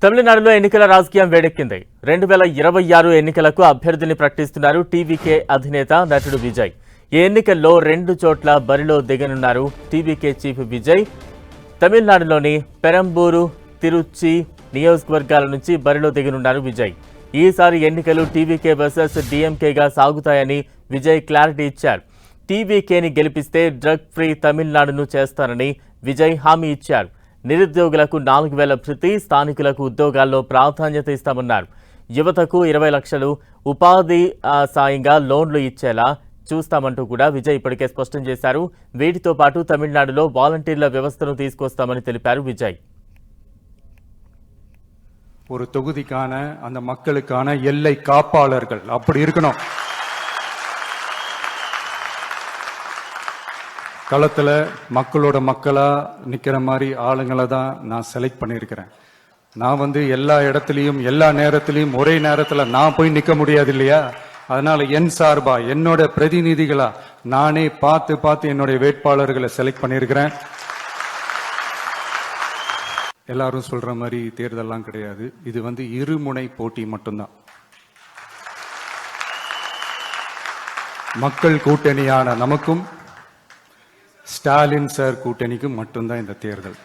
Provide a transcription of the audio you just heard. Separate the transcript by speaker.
Speaker 1: తమిళనాడులో ఎన్నికల రాజకీయం వేడెక్కింది. 2026 ఎన్నికలకు అభ్యర్థిని ప్రకటిస్తున్నారు టీవీకే అధినేత నటుడు విజయ్. ఈ ఎన్నికల్లో 2 చోట్ల బరిలో దిగనున్నారు టీవీకే చీఫ్ విజయ్. తమిళనాడులోని పెరంబూరు, తిరుచి నియోజకవర్గాల నుంచి బరిలో దిగనున్నారు విజయ్. ఈసారి ఎన్నికలు టీవీకే వర్సెస్ డీఎంకేగా సాగుతాయని విజయ్ క్లారిటీ ఇచ్చారు. టీవీకేని గెలిపిస్తే డ్రగ్ ఫ్రీ తమిళనాడును చేస్తారని విజయ్ హామీ ఇచ్చారు. నిరుద్యోగులకు 4,000 భృతి, స్థానికులకు ఉద్యోగాల్లో ప్రాధాన్యత ఇస్తామన్నారు. యువతకు 20 లక్షలు ఉపాధి సాయంగా లోన్లు ఇచ్చేలా చూస్తామంటూ కూడా విజయ్ ఇప్పటికే స్పష్టం చేశారు. వీటితో పాటు తమిళనాడులో వాలంటీర్ల వ్యవస్థను తీసుకొస్తామని తెలిపారు విజయ్.
Speaker 2: ஒரு தொகுதிக்கான அந்த மக்களுக்கான எல்லை காப்பாளர்கள் அப்படி இருக்கணும். களத்துல மக்களோட மக்களா நிக்கிற மாதிரி ஆளுங்களை தான் நான் செலக்ட் பண்ணியிருக்கிறேன். நான் எல்லா இடத்துலையும் எல்லா நேரத்திலையும் ஒரே நேரத்தில் நான் போய் நிற்க முடியாது இல்லையா? அதனால என் சார்பா என்னோட பிரதிநிதிகளா நானே பார்த்து என்னுடைய வேட்பாளர்களை செலக்ட் பண்ணியிருக்கிறேன். எல்லாரும் சொல்ற மாதிரி தேர்தல்லாம் கிடையாது. இது இருமுனை போட்டி மட்டும்தான். மக்கள் கூட்டணியான நமக்கும் ஸ்டாலின் சார் கூட்டணிக்கும் மட்டும்தான் இந்த தேர்தல்.